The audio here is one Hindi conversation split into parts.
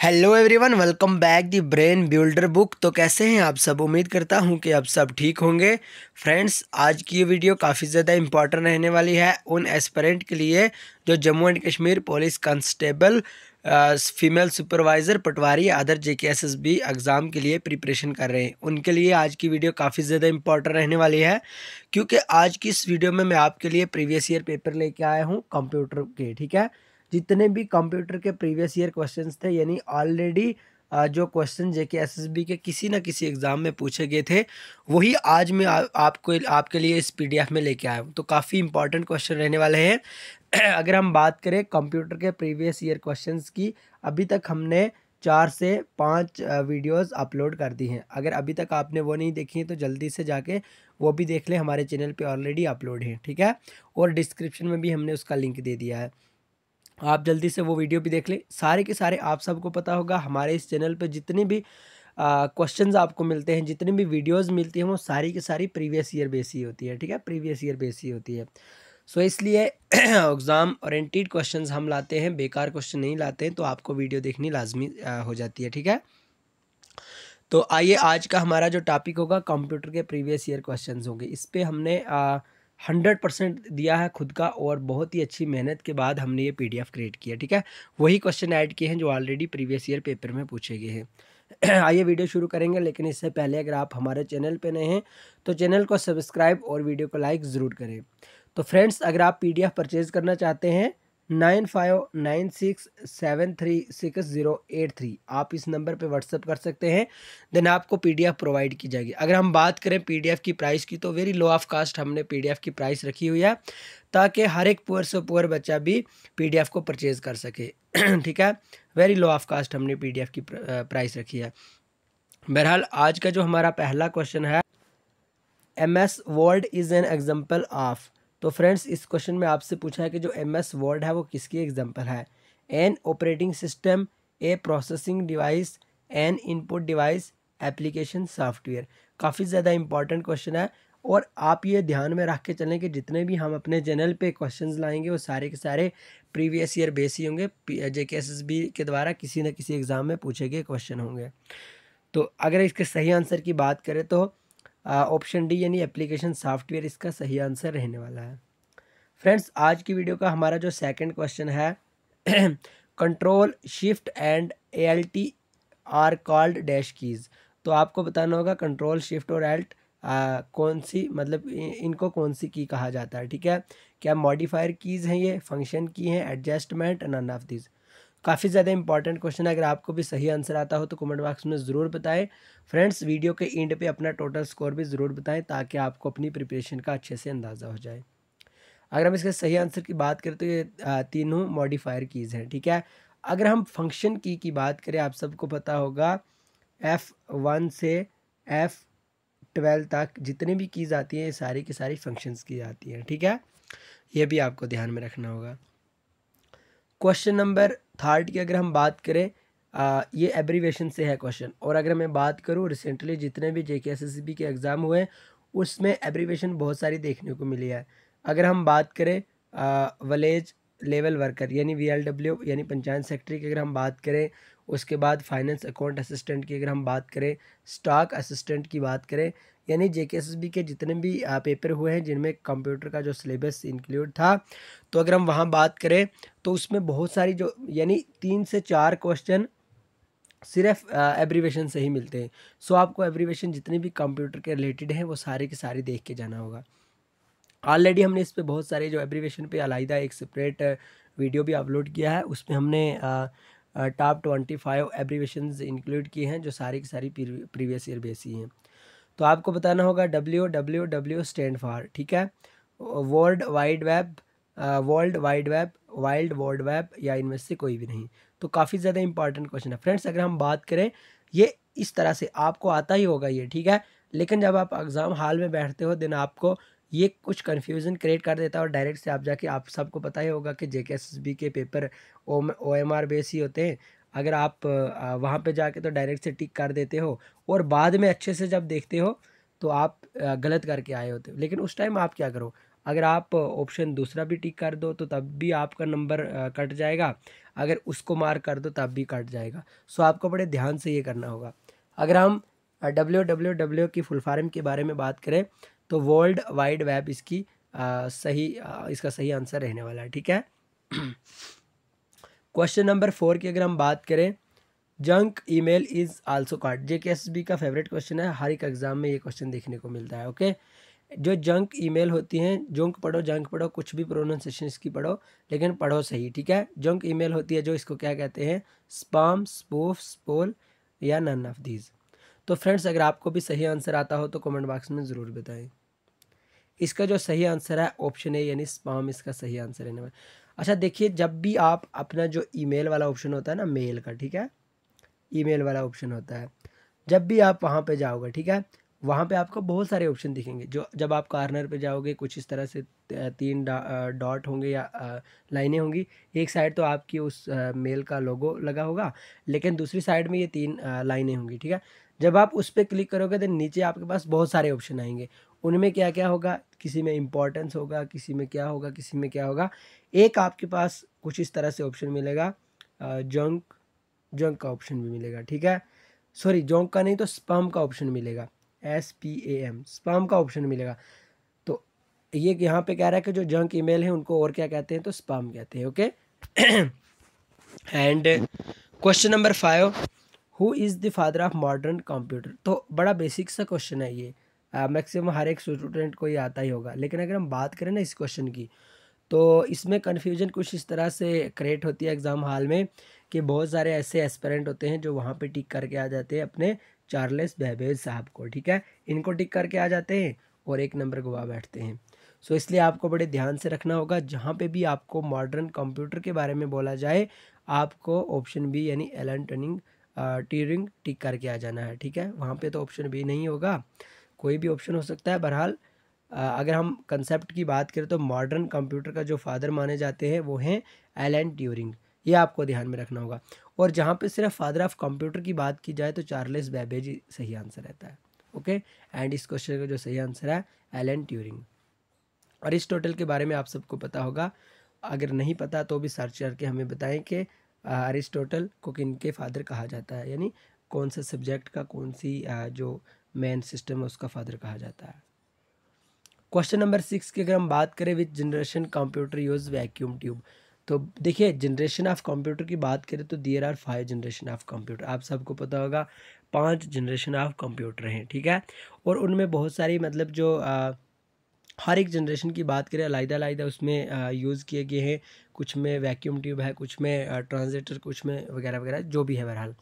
Hello everyone, welcome back the brain builder book. तो कैसे हैं आप सब? उम्मीद करता हूं कि आप सब ठीक होंगे। फ्रेंड्स, आज की ये वीडियो काफ़ी ज़्यादा इंपॉर्टेंट रहने वाली है उन एस्पिरेंट के लिए जो Jammu and Kashmir police constable, female supervisor, Patwari, other JKSSB exam के लिए प्रिपरेशन कर रहे हैं। उनके लिए आज की वीडियो काफ़ी ज़्यादा इंपॉर्टेंट रहने वाली है, क्योंकि आज की इस वीडियो में मैं आपके लिए प्रीवियस ईयर पेपर लेके आया हूँ कंप्यूटर के। ठीक है, जितने भी कंप्यूटर के प्रीवियस ईयर क्वेश्चंस थे, यानी ऑलरेडी जो क्वेश्चन JKSSB के किसी ना किसी एग्ज़ाम में पूछे गए थे, वही आज मैं आपके लिए इस PDF में लेके आया हूँ। तो काफ़ी इंपॉर्टेंट क्वेश्चन रहने वाले हैं। अगर हम बात करें कंप्यूटर के प्रीवियस ईयर क्वेश्चंस की, अभी तक हमने 4 से 5 वीडियोस अपलोड कर दी हैं। अगर अभी तक आपने वो नहीं देखी है तो जल्दी से जाके वो भी देख लें, हमारे चैनल पे ऑलरेडी अपलोड है। ठीक है, और डिस्क्रिप्शन में भी हमने उसका लिंक दे दिया है, आप जल्दी से वो वीडियो भी देख लें। सारे के सारे आप सबको पता होगा, हमारे इस चैनल पे जितने भी क्वेश्चंस आपको मिलते हैं, जितनी भी वीडियोस मिलती हैं, वो सारी की सारी प्रीवियस ईयर बेस ही होती है। ठीक है, प्रीवियस ईयर बेस ही होती है। सो इसलिए एग्ज़ाम ओरिएंटेड क्वेश्चंस हम लाते हैं, बेकार क्वेश्चन नहीं लाते हैं। तो आपको वीडियो देखनी लाजमी हो जाती है। ठीक है, तो आइए, आज का हमारा जो टॉपिक होगा कंप्यूटर के प्रीवियस ईयर क्वेश्चंस होंगे। इस पे हमने 100% दिया है खुद का, और बहुत ही अच्छी मेहनत के बाद हमने ये PDF क्रिएट किया। ठीक है, वही क्वेश्चन ऐड किए हैं जो ऑलरेडी प्रीवियस ईयर पेपर में पूछे गए हैं। आइए वीडियो शुरू करेंगे, लेकिन इससे पहले अगर आप हमारे चैनल पे नए हैं तो चैनल को सब्सक्राइब और वीडियो को लाइक ज़रूर करें। तो फ्रेंड्स, अगर आप PDF परचेज़ करना चाहते हैं 9596736083, आप इस नंबर पे व्हाट्सअप कर सकते हैं, देन आपको PDF प्रोवाइड की जाएगी। अगर हम बात करें PDF की प्राइस की, तो वेरी लो ऑफ कास्ट हमने PDF की प्राइस रखी हुई है, ताकि हर एक पुअर से पुअर बच्चा भी PDF को परचेज़ कर सके। ठीक है, वेरी लो ऑफ कास्ट हमने PDF की प्राइस रखी है। बहरहाल, आज का जो हमारा पहला क्वेश्चन है, MS word is an example of. तो फ्रेंड्स, इस क्वेश्चन में आपसे पूछा है कि जो MS वर्ड है वो किसकी एग्जाम्पल है? An operating system, A processing device, N input device, application software. काफ़ी ज़्यादा इंपॉर्टेंट क्वेश्चन है, और आप ये ध्यान में रख के चलें कि जितने भी हम अपने चैनल पे क्वेश्चंस लाएंगे वो सारे के सारे प्रीवियस ईयर बेस ही होंगे, JKSSB के द्वारा किसी न किसी एग्ज़ाम में पूछे गए क्वेश्चन होंगे। तो अगर इसके सही आंसर की बात करें तो ऑप्शन डी यानी एप्लीकेशन सॉफ्टवेयर इसका सही आंसर रहने वाला है। फ्रेंड्स, आज की वीडियो का हमारा जो सेकंड क्वेश्चन है, control shift and ALT are called dash keys. तो आपको बताना होगा कंट्रोल शिफ्ट और एल्ट कौन सी, मतलब इनको कौन सी की कहा जाता है। ठीक है, क्या मॉडिफायर कीज़ हैं, ये फंक्शन की हैं, एडजस्टमेंट, नन ऑफ दिस। काफ़ी ज़्यादा इंपॉर्टेंट क्वेश्चन है। अगर आपको भी सही आंसर आता हो तो कमेंट बॉक्स में ज़रूर बताएं। फ्रेंड्स, वीडियो के एंड पे अपना टोटल स्कोर भी ज़रूर बताएं, ताकि आपको अपनी प्रिपरेशन का अच्छे से अंदाज़ा हो जाए। अगर हम इसके सही आंसर की बात करें तो ये तीनों मॉडिफायर कीज़ हैं। ठीक है, अगर हम फंक्शन की बात करें, आप सबको पता होगा F1 से F12 तक जितनी भी कीज़ आती हैं, ये सारी की सारी फंक्शंस की आती हैं। ठीक है, ये भी आपको ध्यान में रखना होगा। क्वेश्चन नंबर थर्ड की अगर हम बात करें, ये एब्रीवेशन से है क्वेश्चन, और अगर मैं बात करूँ रिसेंटली जितने भी JKSSB के एग्ज़ाम हुए, उसमें एब्रीवेशन बहुत सारी देखने को मिली है। अगर हम बात करें विलेज लेवल वर्कर यानी VLW यानी पंचायत सेक्रेटरी की अगर हम बात करें, उसके बाद फाइनेंस अकाउंट असिस्टेंट की अगर हम बात करें, स्टॉक असिस्टेंट की बात करें, यानी JKSSB के जितने भी पेपर हुए हैं जिनमें कंप्यूटर का जो सिलेबस इंक्लूड था, तो अगर हम वहाँ बात करें तो उसमें बहुत सारी जो यानी 3 से 4 क्वेश्चन सिर्फ एब्रीवेशन से ही मिलते हैं। सो आपको एब्रीवेशन जितने भी कंप्यूटर के रिलेटेड हैं वो सारे के सारे देख के जाना होगा। ऑलरेडी हमने इस पे बहुत सारे जो एब्रीवेशन पे अलग एक सेपरेट वीडियो भी अपलोड किया है, उसमें हमने टॉप 25 एब्रीवेशंस इंक्लूड किए हैं, जो सारी की सारी प्रीवियस ईयर बेस ही हैं। तो आपको बताना होगा WWW स्टैंड फॉर। ठीक है, world wide web, world wide web, wild world web, या इनमें से कोई भी नहीं। तो काफ़ी ज़्यादा इंपॉर्टेंट क्वेश्चन है। फ्रेंड्स, अगर हम बात करें, ये इस तरह से आपको आता ही होगा ये, ठीक है, लेकिन जब आप एग्ज़ाम हॉल में बैठते हो, देन आपको ये कुछ कन्फ्यूज़न क्रिएट कर देता है, और डायरेक्ट से आप जाके, आप सबको पता ही होगा कि JKSSB के पेपर OMR बेस ही होते हैं। अगर आप वहाँ पे जाके तो डायरेक्ट से टिक कर देते हो, और बाद में अच्छे से जब देखते हो तो आप गलत करके आए होते हो। लेकिन उस टाइम आप क्या करो, अगर आप ऑप्शन दूसरा भी टिक कर दो तो तब भी आपका नंबर कट जाएगा। अगर उसको मार्क कर दो तब भी कट जाएगा। सो आपको बड़े ध्यान से ये करना होगा। अगर हम www की फुल फॉर्म के बारे में बात करें तो वर्ल्ड वाइड वेब इसकी इसका सही आंसर रहने वाला है, ठीक है। क्वेश्चन नंबर 4 की अगर हम बात करें, junk email is also called, JKSB का फेवरेट क्वेश्चन है, हर एक एग्जाम में ये क्वेश्चन देखने को मिलता है। ओके, जो जंक ईमेल होती हैं, जंक पढ़ो, कुछ भी प्रोनाउंसिएशन इसकी पढ़ो, लेकिन पढ़ो सही, ठीक है। जंक ईमेल होती है जो, इसको क्या कहते हैं, स्पैम, स्पूफ, स्पोल या नन ऑफ दीज। तो फ्रेंड्स अगर आपको भी सही आंसर आता हो तो कमेंट बॉक्स में ज़रूर बताएं। इसका जो सही आंसर है ऑप्शन ए यानी स्पैम इसका सही आंसर रहने वाला। अच्छा देखिए, जब भी आप अपना जो ईमेल वाला ऑप्शन होता है ना, मेल का, ठीक है, ईमेल वाला ऑप्शन होता है, जब भी आप वहाँ पे जाओगे, ठीक है, वहाँ पे आपको बहुत सारे ऑप्शन दिखेंगे। जो जब आप कॉर्नर पे जाओगे कुछ इस तरह से 3 डॉट होंगे या लाइनें होंगी। एक साइड तो आपकी उस मेल का लोगो लगा होगा, लेकिन दूसरी साइड में ये 3 लाइनें होंगी, ठीक है। जब आप उस पर क्लिक करोगे तो नीचे आपके पास बहुत सारे ऑप्शन आएंगे। उनमें क्या क्या होगा, किसी में इम्पोर्टेंस होगा, किसी में क्या होगा, किसी में क्या होगा। एक आपके पास कुछ इस तरह से ऑप्शन मिलेगा, जंक का ऑप्शन भी मिलेगा, ठीक है। सॉरी, जंक का नहीं तो स्पैम का ऑप्शन मिलेगा, SPAM, स्पैम का ऑप्शन मिलेगा। तो ये यहाँ पे कह रहा है कि जो जंक ईमेल है उनको और क्या कहते हैं, तो स्पैम कहते हैं। Okay. And question number 5, who is the father of modern computer. तो बड़ा बेसिक सा क्वेश्चन है ये, मैक्सिमम हर एक स्टूडेंट को ये आता ही होगा। लेकिन अगर हम बात करें ना इस क्वेश्चन की, तो इसमें कन्फ्यूजन कुछ इस तरह से क्रिएट होती है एग्ज़ाम हॉल में कि बहुत सारे ऐसे एस्पिरेंट होते हैं जो वहाँ पे टिक करके आ जाते हैं अपने चार्ल्स बेबेज साहब को, ठीक है, इनको टिक करके आ जाते हैं और 1 नंबर गवा बैठते हैं। सो इसलिए आपको बड़े ध्यान से रखना होगा, जहाँ पे भी आपको मॉडर्न कंप्यूटर के बारे में बोला जाए, आपको ऑप्शन बी यानी एलन ट्यूरिंग टिक करके आ जाना है, ठीक है। वहाँ पे तो ऑप्शन बी नहीं होगा, कोई भी ऑप्शन हो सकता है। बहरहाल अगर हम कंसेप्ट की बात करें तो मॉडर्न कंप्यूटर का जो फादर माने जाते हैं वो हैं एलन ट्यूरिंग, ये आपको ध्यान में रखना होगा। और जहाँ पे सिर्फ फादर ऑफ कंप्यूटर की बात की जाए तो चार्ल्स बेबेज ही सही आंसर रहता है। ओके, एंड इस क्वेश्चन का जो सही आंसर है एलन ट्यूरिंग। अरिस्टोटल के बारे में आप सबको पता होगा, अगर नहीं पता तो भी सर्च करके हमें बताएं कि अरिस्टोटल को किन के फादर कहा जाता है, यानी कौन से सब्जेक्ट का, कौन सी जो मेन सिस्टम है उसका फादर कहा जाता है। क्वेश्चन नंबर 6 की अगर हम बात करें, which generation computer use vacuum tube. तो देखिए, जनरेशन ऑफ कंप्यूटर की बात करें तो there are 5 generation of computer. आप सबको पता होगा 5 जनरेशन ऑफ कंप्यूटर हैं, ठीक है। और उनमें बहुत सारी मतलब जो हर एक जनरेशन की बात करें अलग-अलग उसमें यूज़ किए गए हैं। कुछ में वैक्यूम ट्यूब है, कुछ में ट्रांजिस्टर, कुछ में वगैरह वगैरह जो भी है बहरहाल।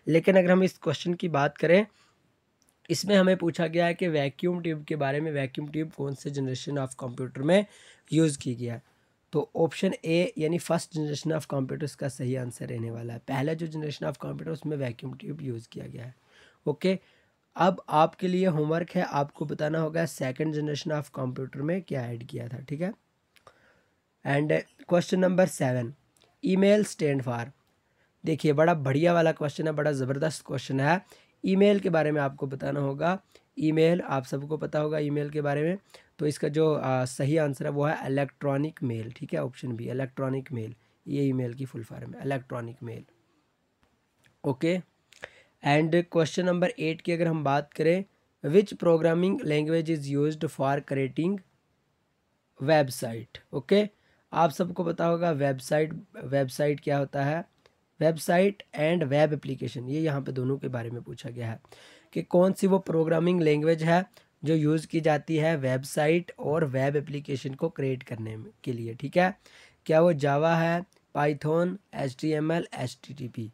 लेकिन अगर हम इस क्वेश्चन की बात करें, इसमें हमें पूछा गया है कि वैक्यूम ट्यूब के बारे में, वैक्यूम ट्यूब कौन से जनरेशन ऑफ कंप्यूटर में यूज़ की गया है। तो ऑप्शन ए यानी फर्स्ट जनरेशन ऑफ कंप्यूटर्स का सही आंसर रहने वाला है। पहला जो जनरेशन ऑफ कंप्यूटर उसमें वैक्यूम ट्यूब यूज़ किया गया है। ओके, अब आपके लिए होमवर्क है, आपको बताना होगा सेकंड जनरेशन ऑफ कंप्यूटर में क्या ऐड किया था, ठीक है। And question number 7, email stand for. देखिए, बड़ा बढ़िया वाला क्वेश्चन है, बड़ा ज़बरदस्त क्वेश्चन है। ईमेल के बारे में आपको बताना होगा। ईमेल आप सबको पता होगा ईमेल के बारे में। तो इसका जो सही आंसर है वो है इलेक्ट्रॉनिक मेल, ठीक है, ऑप्शन बी इलेक्ट्रॉनिक मेल। ये ईमेल की फुल फॉर्म है electronic mail. Okay, and question number 8 की अगर हम बात करें, which programming language is used for creating website. Okay, आप सबको पता होगा वेबसाइट क्या होता है। वेबसाइट एंड वेब एप्लीकेशन, ये यहाँ पे दोनों के बारे में पूछा गया है कि कौन सी वो प्रोग्रामिंग लैंग्वेज है जो यूज़ की जाती है वेबसाइट और वेब एप्लीकेशन को क्रिएट करने के लिए, ठीक है। क्या वो जावा है, पाइथन, HTML, HTTP।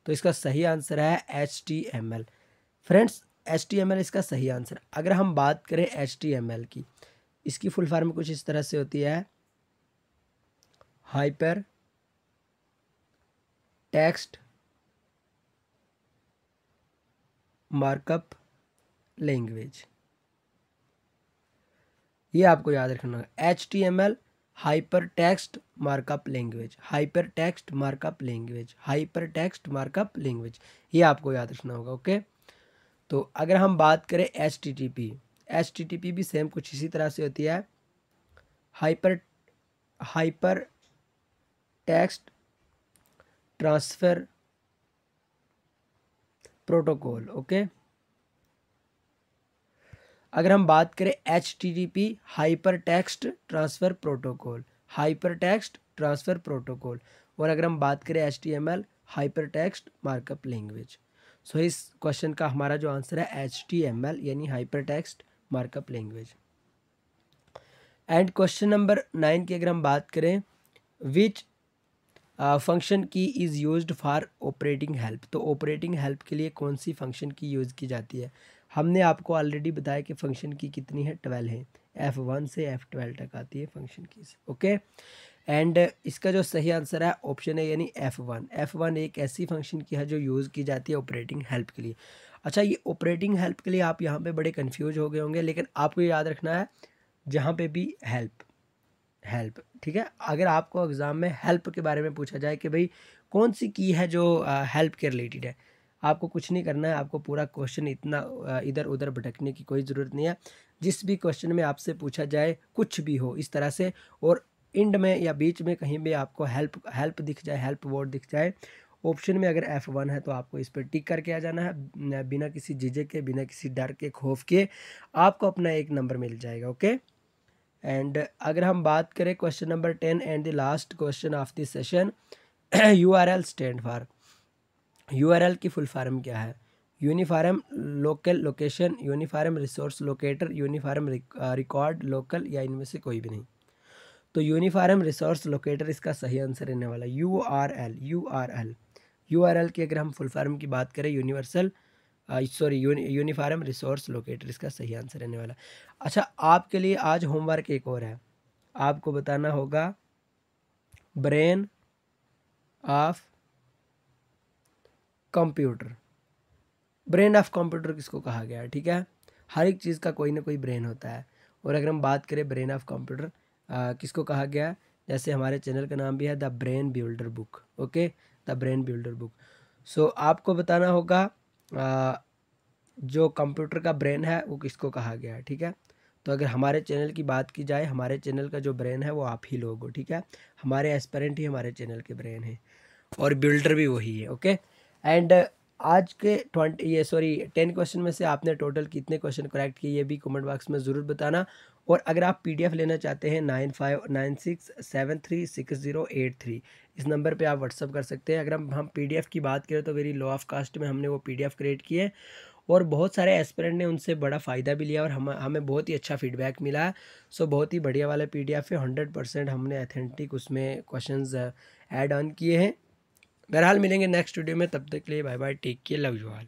तो इसका सही आंसर है HTML। फ्रेंड्स, HTML इसका सही आंसर। अगर हम बात करें HTML की, इसकी फुल फॉर्म कुछ इस तरह से होती है, हाइपर टेक्स्ट मार्कअप लैंग्वेज। ये आपको याद रखना है, HTML hyper text markup language, hyper text markup language, hyper text markup language, ये आपको याद रखना होगा। ओके, तो अगर हम बात करें HTTP भी सेम कुछ इसी तरह से होती है, hyper text transfer protocol. Okay, अगर हम बात करें HTTP hyper text transfer protocol, hyper text transfer protocol, और अगर हम बात करें HTML hyper text markup language. So इस क्वेश्चन का हमारा जो आंसर है HTML यानी hyper text markup language. And question number 9 की अगर हम बात करें, which function key is used for operating help, तो ऑपरेटिंग हेल्प के लिए कौन सी फंक्शन की यूज़ की जाती है। हमने आपको ऑलरेडी बताया कि फंक्शन की कितनी है, 12 है, F1 से F12 तक आती है फंक्शन की। ओके, एंड इसका जो सही आंसर है ऑप्शन है यानी F1। F1 एक ऐसी फंक्शन की है जो यूज़ की जाती है ऑपरेटिंग हेल्प के लिए। अच्छा, ये ऑपरेटिंग हेल्प के लिए आप यहाँ पे बड़े कंफ्यूज हो गए होंगे, लेकिन आपको याद रखना है जहाँ पे भी हेल्प, ठीक है। अगर आपको एग्ज़ाम में हेल्प के बारे में पूछा जाए कि भाई कौन सी की है जो हेल्प के रिलेटेड है, आपको कुछ नहीं करना है, आपको पूरा क्वेश्चन इतना इधर उधर भटकने की कोई ज़रूरत नहीं है। जिस भी क्वेश्चन में आपसे पूछा जाए कुछ भी हो इस तरह से, और एंड में या बीच में कहीं भी आपको हेल्प दिख जाए, हेल्प वर्ड दिख जाए ऑप्शन में, अगर F1 है तो आपको इस पर टिक करके आ जाना है, बिना किसी झिझक के, बिना किसी डर के, खौफ के, आपको अपना एक नंबर मिल जाएगा। ओके, एंड अगर हम बात करें question number 10 and the last question of this session, URL stand for, URL की फुल फॉर्म क्या है। Uniform local location, uniform resource locator, uniform record local, या इनमें से कोई भी नहीं। तो यूनिफॉर्म रिसोर्स लोकेटर इसका सही आंसर रहने वाला है। URL की अगर हम फुल फॉर्म की बात करें, यूनिफॉर्म रिसोर्स लोकेटर इसका सही आंसर रहने वाला। अच्छा, आपके लिए आज होमवर्क एक और है, आपको बताना होगा brain of computer. Brain of computer किसको कहा गया है, ठीक है। हर एक चीज़ का कोई ना कोई ब्रेन होता है, और अगर हम बात करें ब्रेन ऑफ कंप्यूटर किसको कहा गया है, जैसे हमारे चैनल का नाम भी है the brain builder book. Okay, the brain builder book. So आपको बताना होगा जो कंप्यूटर का ब्रेन है वो किसको कहा गया है, ठीक है। तो अगर हमारे चैनल की बात की जाए, हमारे चैनल का जो ब्रेन है वो आप ही लोग हो, ठीक है। हमारे एस्पिरेंट ही हमारे चैनल के ब्रेन है, और बिल्डर भी वही है। ओके, एंड आज के 10 क्वेश्चन में से आपने टोटल कितने क्वेश्चन करेक्ट किए ये भी कमेंट बॉक्स में ज़रूर बताना। और अगर आप PDF लेना चाहते हैं 9596736083 इस नंबर पे आप व्हाट्सअप कर सकते हैं। अगर हम PDF की बात करें तो वेरी लो ऑफ कास्ट में हमने वो PDF क्रिएट किए हैं, और बहुत सारे एस्पिरेंट ने उनसे बड़ा फ़ायदा भी लिया, और हमें बहुत ही अच्छा फीडबैक मिला है। सो बहुत ही बढ़िया वाला PDF है, 100% हमने अथेंटिक उसमें क्वेश्चंस ऐड ऑन किए हैं। बहरहाल मिलेंगे नेक्स्ट वीडियो में, तब तक के लिए bye bye, take care, love you all.